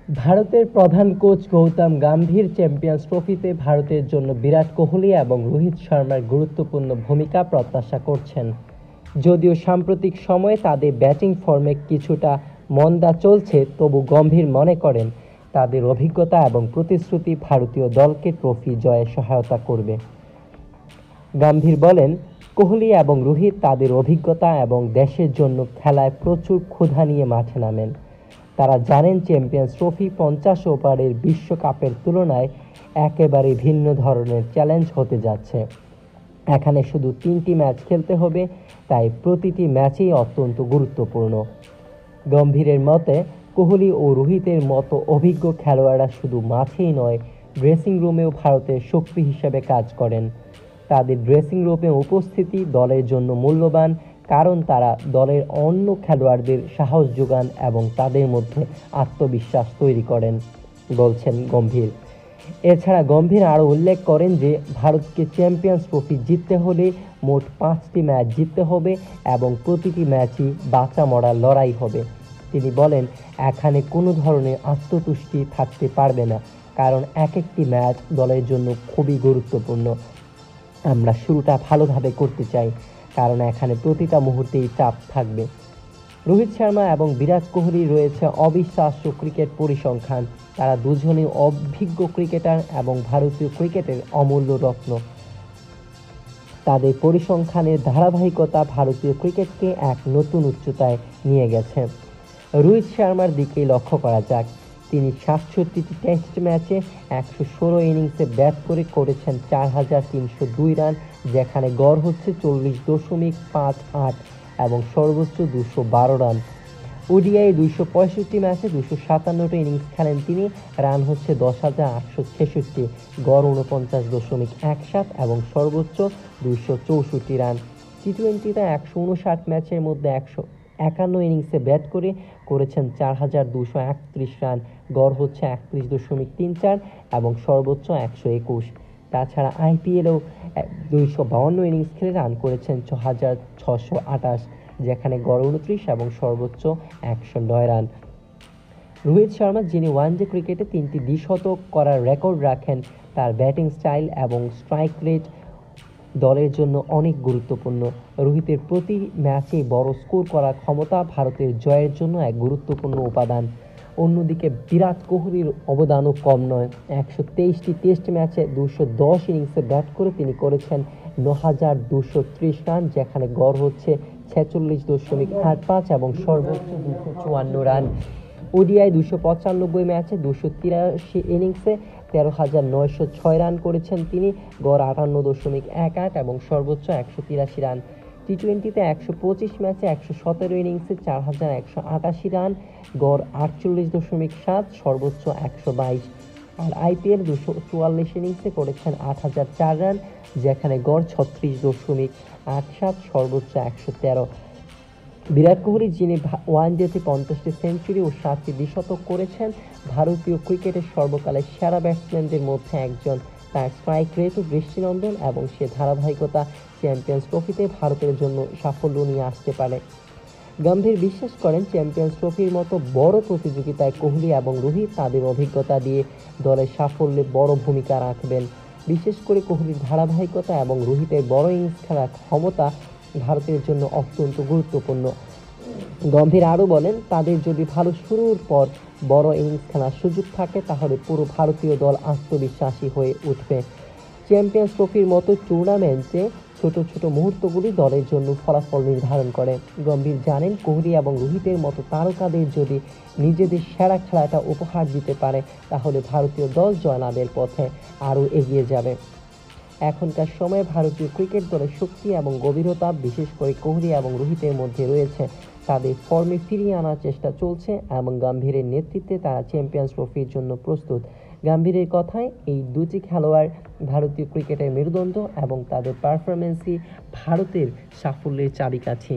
ভারতের প্রধান coach Gautam Gambhir champions ট্রফিতে ভারতের জন্য বিরাট কোহলি এবং রোহিত শর্মার গুরুত্বপূর্ণ ভূমিকা প্রত্যাশা করছেন। যদিও সাম্প্রতিক সময়ে তাদের ব্যাটিং ফর্মে কিছুটা মন্দা চলছে, তবু গম্ভীর মনে করেন তাদের অভিজ্ঞতা এবং প্রতিশ্রুতি ভারতীয় দলকে ট্রফি জয়ে সহায়তা করবে। গম্ভীর বলেন, কোহলি এবং রোহিত তাদের অভিজ্ঞতা এবং দেশের জন্য খেলায় প্রচুর ক্ষুধা নিয়ে মাঠে নামেন। তারা জানেন চ্যাম্পিয়ন্স ট্রফি 50 ওভারের বিশ্বকাপের তুলনায় একেবারে ভিন্ন ধরনের চ্যালেঞ্জ হতে যাচ্ছে। এখানে শুধু 3টি ম্যাচ খেলতে হবে, তাই প্রতিটি ম্যাচই অত্যন্ত গুরুত্বপূর্ণ। গম্ভীরের মতে, কোহলি ও রোহিতের মতো অভিজ্ঞ খেলোয়াড়রা শুধু মাঠেই নয়, ড্রেসিং রুমেও ভারতের শক্তি হিসেবে কাজ করেন। তাদের ড্রেসিং রুমে উপস্থিতি দলের জন্য মূল্যবান, কারণ তারা দলের অন্য খেলোয়াড়দের সাহস যোগান এবং তাদের মধ্যে আত্মবিশ্বাস তৈরি করেন, বলছেন গম্ভীর। এছাড়া গম্ভীর আরও উল্লেখ করেন যে ভারতকে চ্যাম্পিয়ন্স ট্রফি জিততে হলে মোট 5টি ম্যাচ জিততে হবে এবং প্রতিটি ম্যাচই বাঁচা মরার লড়াই হবে। তিনি বলেন, এখানে কোনো ধরনের আত্মতুষ্টি থাকতে পারবে না, কারণ এক একটি ম্যাচ দলের জন্য খুবই গুরুত্বপূর্ণ। আমরা শুরুটা ভালোভাবে করতে চাই, কারণ এখানে প্রতিটা মুহূর্তেই চাপ থাকবে। রোহিত শর্মা এবং বিরাট কোহলি রয়েছে অবিশ্বাস্য ক্রিকেট পরিসংখ্যান। তারা দুজনেই অভিজ্ঞ ক্রিকেটার এবং ভারতীয় ক্রিকেটের অমূল্য রত্ন। তাদের পরিসংখ্যানের ধারাবাহিকতা ভারতীয় ক্রিকেটকে এক নতুন উচ্চতায় নিয়ে গেছে। রোহিত শর্মার দিকেই লক্ষ্য করা যাক। তিনি 67টি টেস্ট ম্যাচে 116 ইনিংসে ব্যাট করে করেছেন 4302 রান, যেখানে গড় হচ্ছে 40.58 এবং সর্বোচ্চ 212 রান। ওডিআই 265 ম্যাচে 257টি ইনিংস খেলেন তিনি, রান হচ্ছে 10,866, গড় 49.17 এবং সর্বোচ্চ 264 রান। টি-20তে 159 ম্যাচের মধ্যে 151 ইনিংসে ব্যাট করে করেছেন 4,231 রান, গড় হচ্ছে 31.34 এবং সর্বোচ্চ 121। তাছাড়া আইপিএলেও 252 ইনিংস খেলে রান করেছেন 6,628, যেখানে গড় 29 এবং সর্বোচ্চ 109 রান। রোহিত শর্মা, যিনি ওয়ানডে ক্রিকেটে 3টি দ্বিশতক করার রেকর্ড রাখেন, তার ব্যাটিং স্টাইল এবং স্ট্রাইক রেট দলের জন্য অনেক গুরুত্বপূর্ণ। রোহিতের প্রতি ম্যাচে বড় স্কোর করার ক্ষমতা ভারতের জয়ের জন্য এক গুরুত্বপূর্ণ উপাদান। অন্যদিকে বিরাট কোহলির অবদানও কম নয়। 123টি টেস্ট ম্যাচে 210 ইনিংসে ব্যাট করে তিনি করেছেন 9,230 রান, যেখানে গড় হচ্ছে 46.85 এবং সর্বোচ্চ 254 রান। ওডিআই 295 ম্যাচে 283 ইনিংসে 13,906 রান করেছেন তিনি, গড় 58.18 এবং সর্বোচ্চ 183 রান। টি-20তে 125 ম্যাচে 117 ইনিংসে 4,188 রান, গড় 48.7, সর্বোচ্চ 122। আর আইপিএল 244 ইনিংসে করেছেন 8,004 রান, যেখানে গড় 36.87, সর্বোচ্চ 113। বিরাট কোহলি, যিনি ওয়ানডেতে 50টি সেঞ্চুরি ও 7টি দ্বিশতক করেছেন, ভারতীয় ক্রিকেটের সর্বকালের সেরা ব্যাটসম্যানদের মধ্যে একজন। তার স্ট্রাইক রেটও দৃষ্টিনন্দন এবং সে ধারাবাহিকতা চ্যাম্পিয়ন্স ট্রফিতে ভারতের জন্য সাফল্য নিয়ে আসতে পারে। গম্ভীর বিশ্বাস করেন, চ্যাম্পিয়ন্স ট্রফির মতো বড় প্রতিযোগিতায় কোহলি এবং রোহিত তাদের অভিজ্ঞতা দিয়ে দলের সাফল্যে বড় ভূমিকা রাখবেন। বিশেষ করে কোহলির ধারাবাহিকতা এবং রোহিতের বড় ইনিংস খেলার ক্ষমতা ভারতের জন্য অত্যন্ত গুরুত্বপূর্ণ। গম্ভীর আরও বলেন, তাদের যদি ভালো শুরুর পর বড় ইনিংস খেলার সুযোগ থাকে, তাহলে পুরো ভারতীয় দল আত্মবিশ্বাসী হয়ে উঠবে। চ্যাম্পিয়ন্স ট্রফির মতো টুর্নামেন্টে ছোট ছোট মুহূর্তগুলি দলের জন্য ফলাফল নির্ধারণ করে। গম্ভীর জানেন, কোহলি এবং রোহিতের মতো তারকাদের যদি নিজেদের সেরা খেলাটা উপহার দিতে পারে, তাহলে ভারতীয় দল জয়লাভের পথে আরও এগিয়ে যাবে। এখনকার সময়ে ভারতীয় ক্রিকেট দলের শক্তি এবং গভীরতা, বিশেষ করে কোহলি এবং রোহিতের মধ্যে রয়েছে। তাদের ফর্মে ফিরিয়ে আনার চেষ্টা চলছে এবং গম্ভীরের নেতৃত্বে তারা চ্যাম্পিয়ন্স ট্রফির জন্য প্রস্তুত। গম্ভীরের কথায়, এই দুটি খেলোয়াড় ভারতীয় ক্রিকেটের মেরুদণ্ড এবং তাদের পারফরম্যান্সই ভারতের সাফল্যের চাবিকাঠি।